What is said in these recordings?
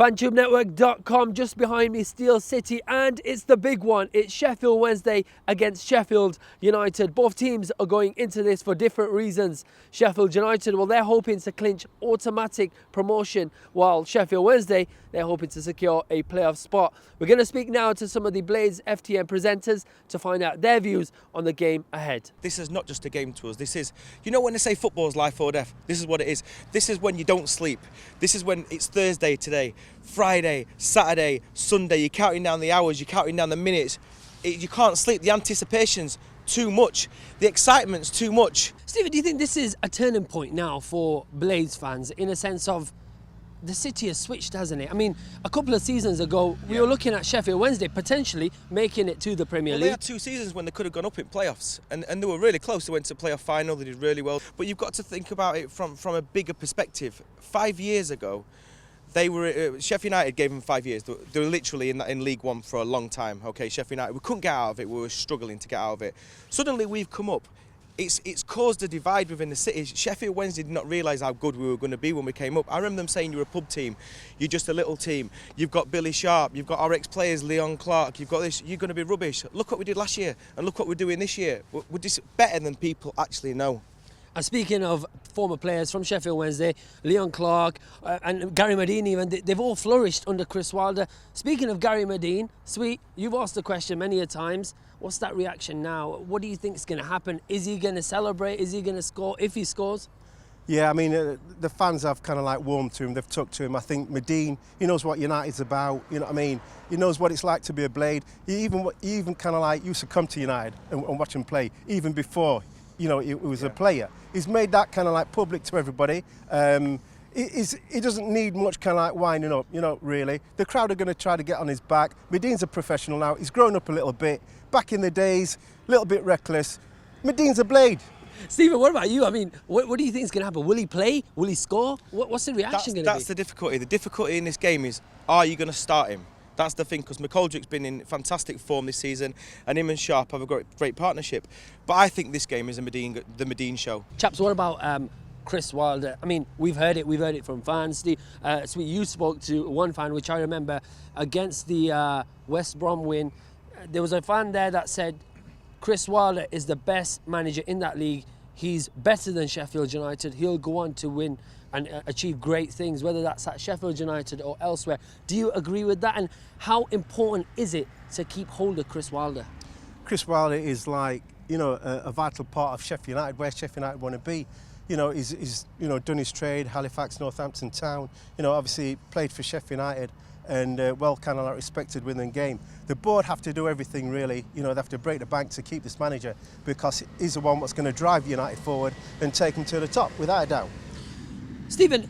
FanTubeNetwork.com, just behind me, Steel City, and it's the big one. It's Sheffield Wednesday against Sheffield United. Both teams are going into this for different reasons. Sheffield United, well, they're hoping to clinch automatic promotion, while Sheffield Wednesday, they're hoping to secure a playoff spot. We're going to speak now to some of the Blades FTN presenters to find out their views on the game ahead. This is not just a game to us. This is, you know when they say football's life or death? This is what it is. This is when you don't sleep. This is when it's Thursday today, Friday, Saturday, Sunday. You're counting down the hours, you're counting down the minutes. You can't sleep. The anticipation's too much. The excitement's too much. Stephen, do you think this is a turning point now for Blades fans in a sense of the city has switched, hasn't it? I mean, a couple of seasons ago, we were looking at Sheffield Wednesday potentially making it to the Premier League. They had 2 seasons when they could have gone up in playoffs, and they were really close. They went to playoff final, they did really well. But you've got to think about it from a bigger perspective. 5 years ago, they were Sheffield United gave them 5 years. They were literally in League One for a long time. Okay, Sheffield United, we couldn't get out of it. We were struggling to get out of it. Suddenly, we've come up. It's caused a divide within the city. Sheffield Wednesday did not realise how good we were going to be when we came up. I remember them saying you're a pub team, you're just a little team. You've got Billy Sharp, you've got our ex-players, Leon Clark, you've got this, you're going to be rubbish. Look what we did last year and look what we're doing this year. We're just better than people actually know. And speaking of former players from Sheffield Wednesday, Leon Clark and Gary Medine even, they've all flourished under Chris Wilder. Speaking of Gary Medine, Sweet, you've asked the question many a times. What's that reaction now? What do you think is going to happen? Is he going to celebrate? Is he going to score if he scores? Yeah, I mean, the fans have kind of like warmed to him. They've took to him. I think Medine, he knows what United's about. You know what I mean? He knows what it's like to be a Blade. He even kind of like used to come to United and watch him play, even before, you know, he was a player. He's made that kind of like public to everybody. He doesn't need much kind of like winding up, you know, really. The crowd are going to try to get on his back. Medine's a professional now. He's grown up a little bit. Back in the days, a little bit reckless. Medine's a Blade. Stephen, what about you? I mean, what do you think is going to happen? Will he play? Will he score? What's the reaction going to be? That's the difficulty. The difficulty in this game is, are you going to start him? That's the thing, because McGoldrick's been in fantastic form this season, and him and Sharp have a great partnership. But I think this game is the Medine show. Chaps, what about Chris Wilder? I mean, we've heard it from fans. Steve, Sweet, you spoke to one fan, which I remember, against the West Brom win. There was a fan there that said Chris Wilder is the best manager in that league. He's better than Sheffield United. He'll go on to win and achieve great things, whether that's at Sheffield United or elsewhere. Do you agree with that? And how important is it to keep hold of Chris Wilder? Chris Wilder is like, you know, a vital part of Sheffield United, where Sheffield United want to be. You know, he's you know, done his trade, Halifax, Northampton Town. You know, obviously played for Sheffield United and well kind of like respected within the game. The board have to do everything really. You know, they have to break the bank to keep this manager, because he's the one that's going to drive United forward and take them to the top, without a doubt. Stephen,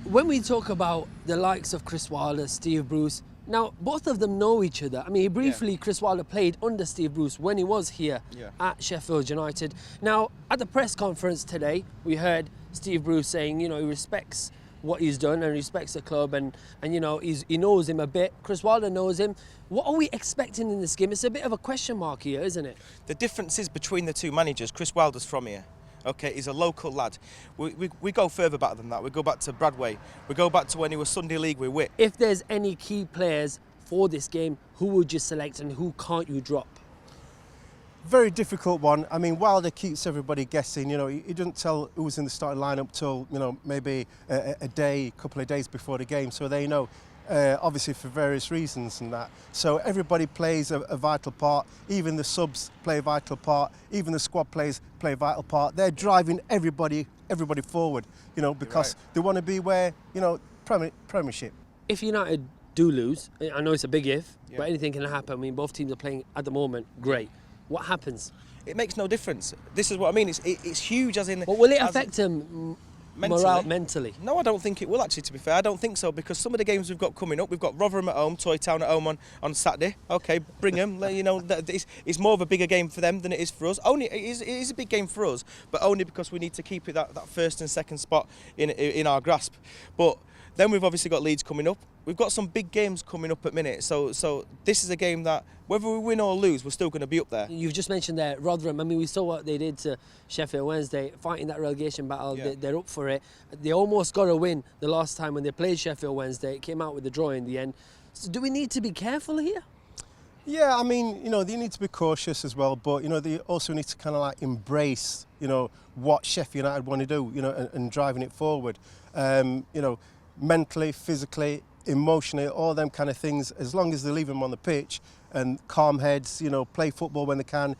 when we talk about the likes of Chris Wilder, Steve Bruce, now both of them know each other. I mean, briefly, Chris Wilder played under Steve Bruce when he was here at Sheffield United. Now, at the press conference today, we heard Steve Bruce saying, you know, he respects what he's done and respects the club, and you know, he knows him a bit. Chris Wilder knows him. What are we expecting in this game? It's a bit of a question mark here, isn't it? The difference is between the two managers. Chris Wilder's from here. Okay, he's a local lad. We go further back than that. We go back to Bradway. We go back to when he was Sunday League with Witt. If there's any key players for this game, who would you select and who can't you drop? Very difficult one. I mean, Wilder keeps everybody guessing. You know, he doesn't tell who's in the starting lineup till, you know, maybe a couple of days before the game, so they know. Obviously for various reasons and that. So everybody plays a vital part. Even the subs play a vital part. Even the squad players play a vital part. They're driving everybody forward, you know, because they want to be where, you know, Premiership. If United do lose, I know it's a big if, but anything can happen. I mean, both teams are playing at the moment great. What happens? It makes no difference. This is what I mean. It's huge, as in. But will it affect him? Mentally? No, I don't think it will, actually, to be fair. I don't think so, because some of the games we've got coming up, we've got Rotherham at home, Toy Town at home on Saturday. Okay, bring them. You know, it's more of a bigger game for them than it is for us. It is a big game for us, but only because we need to keep it that first and second spot in our grasp. But Then we've obviously got Leeds coming up. We've got some big games coming up at minute. So this is a game that, whether we win or lose, we're still going to be up there. You've just mentioned there, Rotherham. I mean, we saw what they did to Sheffield Wednesday, fighting that relegation battle. Yeah. They're up for it. They almost got a win the last time when they played Sheffield Wednesday. It came out with a draw in the end. So do we need to be careful here? Yeah, I mean, they need to be cautious as well, but, they also need to kind of like embrace, what Sheffield United want to do, and driving it forward. Mentally, physically, emotionally, all them kind of things, as long as they leave them on the pitch and calm heads, play football when they can,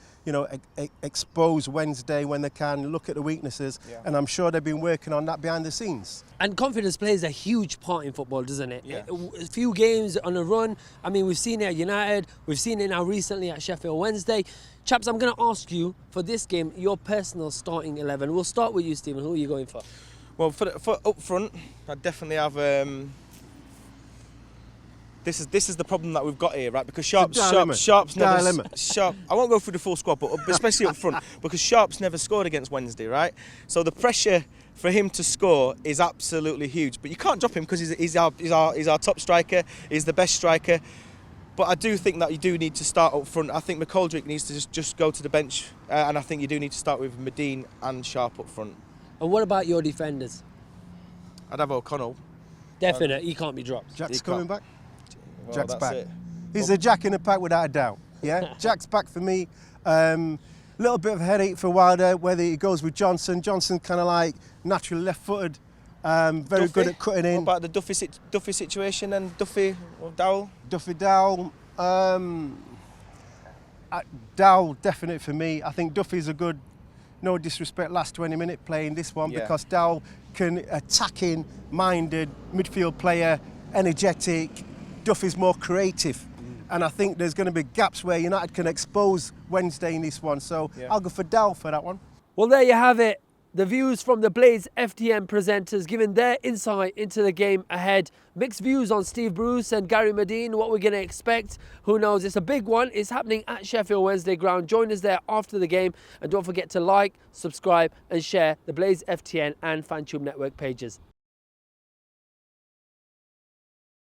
expose Wednesday when they can, look at the weaknesses, and I'm sure they've been working on that behind the scenes. And confidence plays a huge part in football, doesn't it? Yeah. A few games on a run. I mean, we've seen it at United, we've seen it now recently at Sheffield Wednesday. Chaps, I'm going to ask you, for this game, your personal starting 11. We'll start with you, Stephen. Who are you going for? Well, for up front, I definitely have. This is the problem that we've got here, right? Because Sharp's never. Sharp. I won't go through the full squad, but especially up front, because Sharp's never scored against Wednesday, right? So the pressure for him to score is absolutely huge. But you can't drop him because he's our top striker. He's the best striker. But I do think that you do need to start up front. I think McGoldrick needs to just go to the bench, and I think you do need to start with Medine and Sharp up front. And what about your defenders? I'd have O'Connell. Definite, he can't be dropped. Jack's coming back? Well, Jack's that's back. it. He's a Jack in the pack without a doubt. Yeah, Jack's back for me. Little bit of a headache for Wilder whether he goes with Johnson. Johnson kind of like naturally left-footed, very Duffy? good at cutting in. What about the Duffy situation and Duffy or Dowell? Duffy Dowell. Dowell definite for me. I think Duffy's a good, no disrespect, last 20 minute play in this one, because Dowell can attacking minded midfield player, energetic. Duffy's more creative. And I think there's going to be gaps where United can expose Wednesday in this one. So I'll go for Dowell for that one. Well, there you have it. The views from the Blades FTN presenters giving their insight into the game ahead. Mixed views on Steve Bruce and Gary Medine, what we're going to expect. Who knows? It's a big one. It's happening at Sheffield Wednesday ground. Join us there after the game. And don't forget to like, subscribe and share the Blades FTN and FanTube Network pages.